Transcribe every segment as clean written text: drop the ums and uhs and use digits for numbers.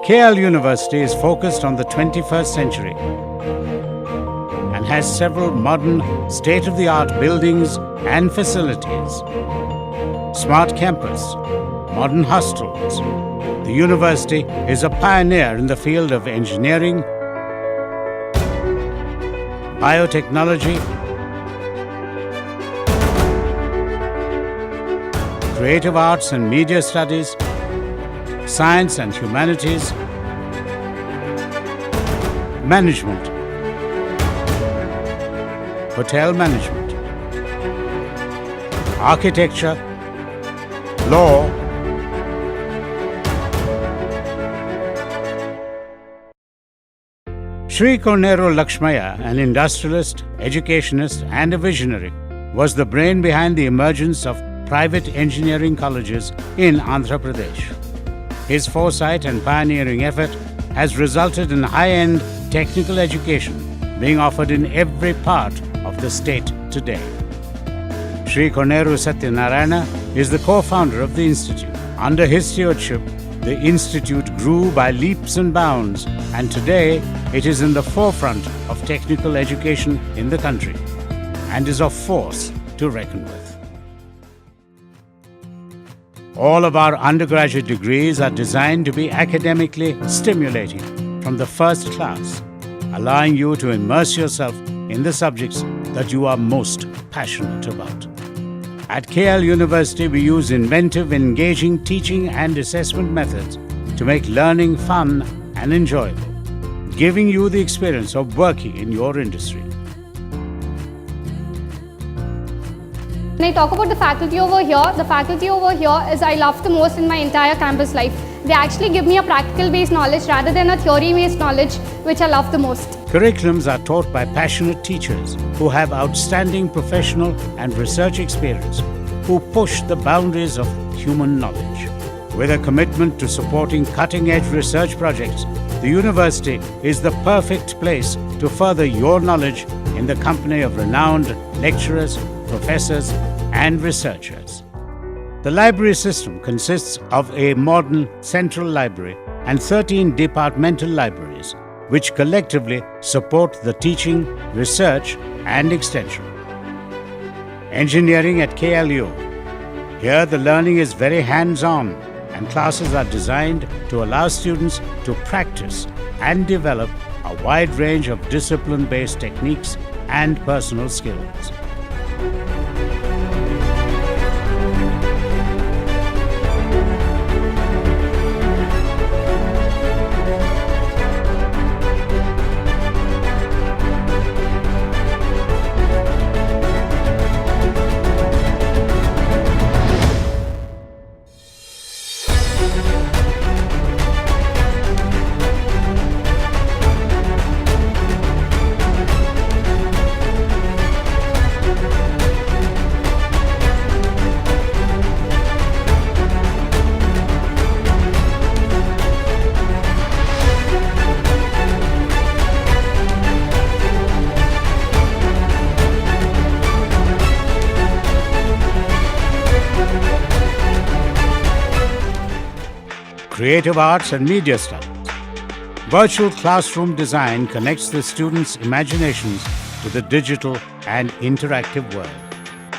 KL University is focused on the 21st century and has several modern, state-of-the-art buildings and facilities. Smart campus, modern hostels. The university is a pioneer in the field of engineering, biotechnology, creative arts and media studies, science and humanities, management, hotel management, architecture, law, Sri Konneru Lakshmaya, an industrialist, educationist and a visionary, was the brain behind the emergence of private engineering colleges in Andhra Pradesh. His foresight and pioneering effort has resulted in high-end technical education being offered in every part of the state today. Sri Konneru Satyanarayana is the co-founder of the institute. Under his stewardship, the institute grew by leaps and bounds, and today it is in the forefront of technical education in the country and is a force to reckon with. All of our undergraduate degrees are designed to be academically stimulating from the first class, allowing you to immerse yourself in the subjects that you are most passionate about. At KL University, we use inventive, engaging teaching and assessment methods to make learning fun and enjoyable, giving you the experience of working in your industry. When I talk about the faculty over here is I love the most in my entire campus life. They actually give me a practical-based knowledge rather than a theory-based knowledge, which I love the most. Curriculums are taught by passionate teachers who have outstanding professional and research experience, who push the boundaries of human knowledge. With a commitment to supporting cutting-edge research projects, the university is the perfect place to further your knowledge in the company of renowned lecturers, professors, and researchers. The library system consists of a modern central library and 13 departmental libraries, which collectively support the teaching, research, and extension. Engineering at KLU. Here the learning is very hands-on, and classes are designed to allow students to practice and develop a wide range of discipline-based techniques and personal skills. Creative arts and media studies. Virtual classroom design connects the students' imaginations to the digital and interactive world.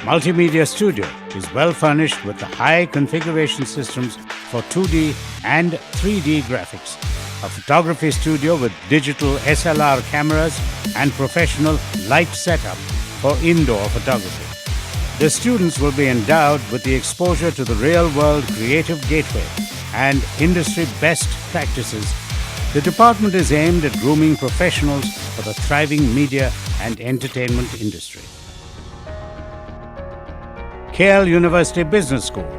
Multimedia Studio is well furnished with the high configuration systems for 2D and 3D graphics, a photography studio with digital SLR cameras and professional light setup for indoor photography. The students will be endowed with the exposure to the real-world creative gateway and industry best practices. The department is aimed at grooming professionals for the thriving media and entertainment industry. KL University Business School.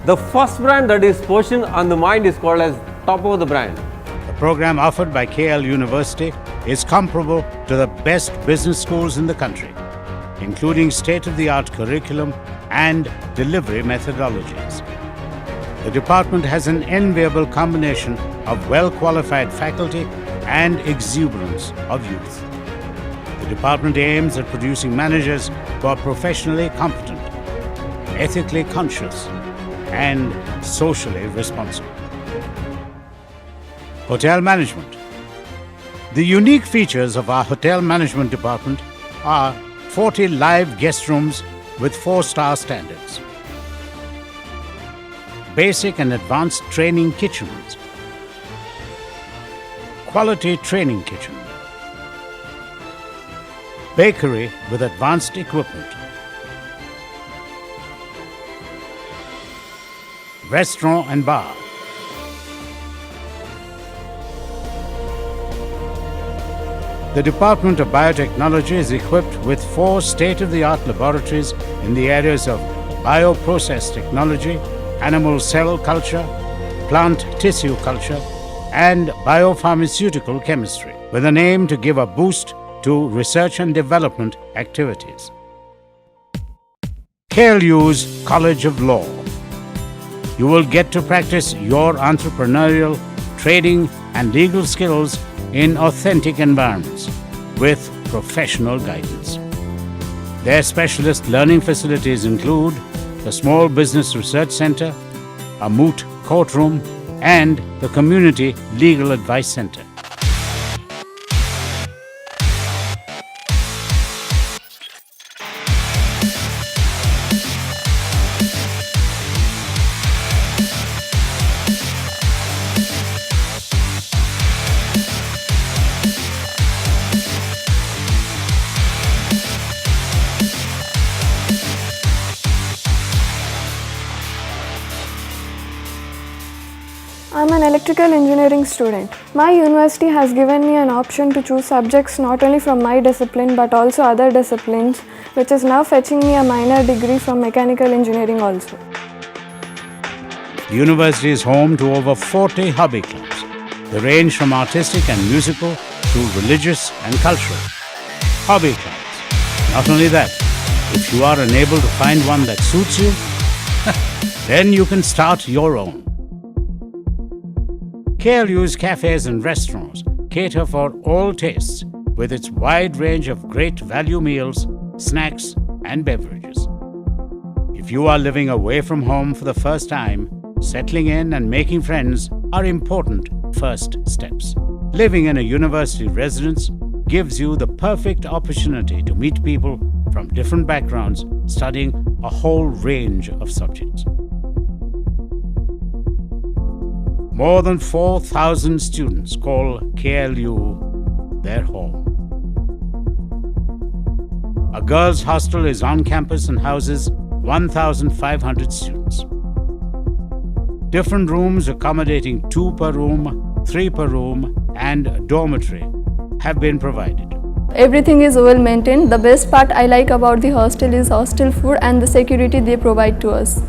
The first brand that is positioned on the mind is called as top of the brand. The program offered by KL University is comparable to the best business schools in the country, including state-of-the-art curriculum and delivery methodologies. The department has an enviable combination of well-qualified faculty and exuberance of youth. The department aims at producing managers who are professionally competent, ethically conscious, and socially responsible. Hotel Management. The unique features of our Hotel Management department are 40 live guest rooms with 4-star standards, basic and advanced training kitchens, quality training kitchen, bakery with advanced equipment, restaurant and bar, the Department of Biotechnology is equipped with 4 state-of-the-art laboratories in the areas of bioprocess technology, animal cell culture, plant tissue culture, and biopharmaceutical chemistry, with an aim to give a boost to research and development activities. KLU's College of Law. You will get to practice your entrepreneurial, trading, and legal skills in authentic environments with professional guidance. Their specialist learning facilities include the Small Business Research Center, a moot courtroom, and the Community Legal Advice Center. I'm an electrical engineering student. My university has given me an option to choose subjects not only from my discipline but also other disciplines, which is now fetching me a minor degree from mechanical engineering also. The university is home to over 40 hobby clubs. They range from artistic and musical to religious and cultural. Hobby clubs. Not only that, if you are unable to find one that suits you, then you can start your own. KLU's cafes and restaurants cater for all tastes with its wide range of great value meals, snacks, and beverages. If you are living away from home for the first time, settling in and making friends are important first steps. Living in a university residence gives you the perfect opportunity to meet people from different backgrounds studying a whole range of subjects. More than 4,000 students call KLU their home. A girls' hostel is on campus and houses 1,500 students. Different rooms accommodating 2 per room, 3 per room, and dormitory have been provided. Everything is well maintained. The best part I like about the hostel is hostel food and the security they provide to us.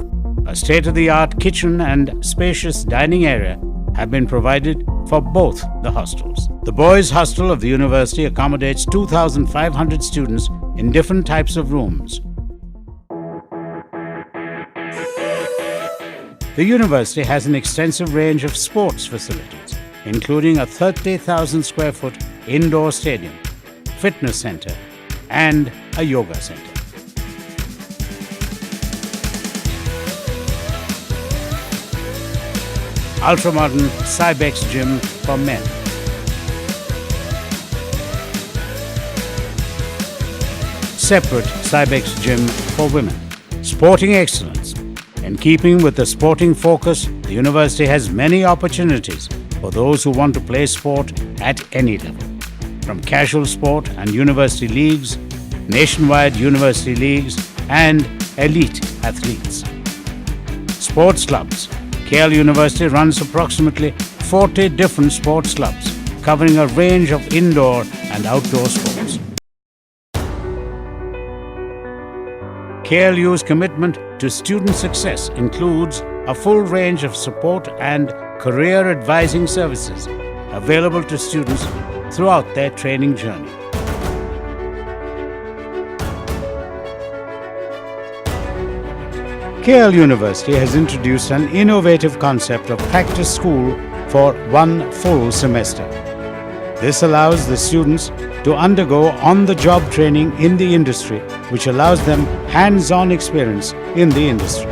A state-of-the-art kitchen and spacious dining area have been provided for both the hostels. The boys' hostel of the university accommodates 2,500 students in different types of rooms. The university has an extensive range of sports facilities, including a 30,000 square foot indoor stadium, fitness center, and a yoga center. Ultramodern Cybex gym for men. Separate Cybex gym for women. Sporting excellence. In keeping with the sporting focus, the university has many opportunities for those who want to play sport at any level. From casual sport and university leagues, nationwide university leagues, and elite athletes. Sports clubs. KL University runs approximately 40 different sports clubs, covering a range of indoor and outdoor sports. KLU's commitment to student success includes a full range of support and career advising services available to students throughout their training journey. KL University has introduced an innovative concept of practice school for 1 full semester. This allows the students to undergo on-the-job training in the industry, which allows them hands-on experience in the industry.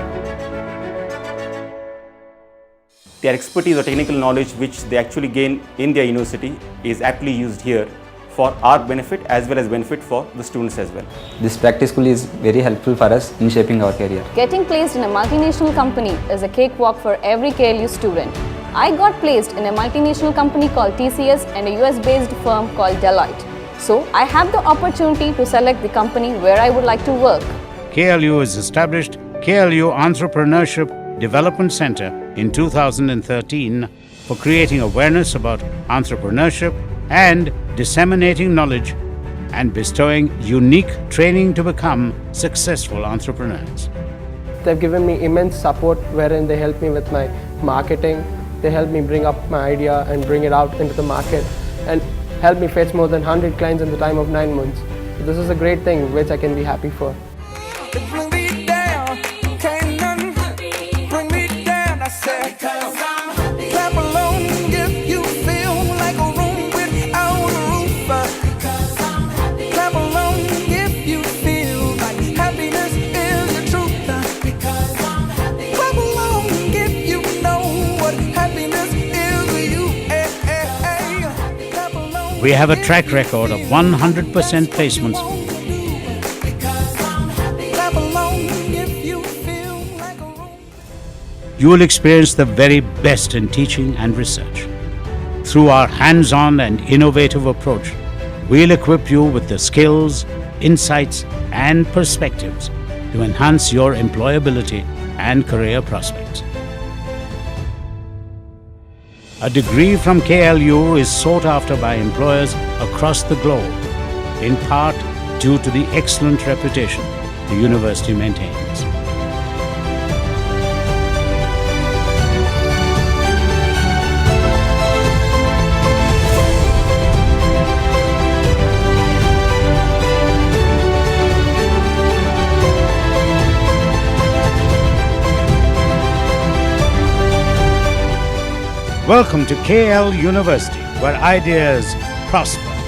their expertise or technical knowledge which they actually gain in their university is aptly used here for our benefit as well as benefit for the students as well. This practice school is very helpful for us in shaping our career. Getting placed in a multinational company is a cakewalk for every KLU student. I got placed in a multinational company called TCS and a US-based firm called Deloitte. So I have the opportunity to select the company where I would like to work. KLU has established KLU Entrepreneurship Development Center in 2013 for creating awareness about entrepreneurship and disseminating knowledge and bestowing unique training to become successful entrepreneurs. They've given me immense support wherein they help me with my marketing, they help me bring up my idea and bring it out into the market and help me fetch more than 100 clients in the time of 9 months. So this is a great thing which I can be happy for. We have a track record of 100% placements. You will experience the very best in teaching and research. Through our hands-on and innovative approach, we'll equip you with the skills, insights, and perspectives to enhance your employability and career prospects. A degree from KLU is sought after by employers across the globe, in part due to the excellent reputation the university maintains. Welcome to KL University, where ideas prosper.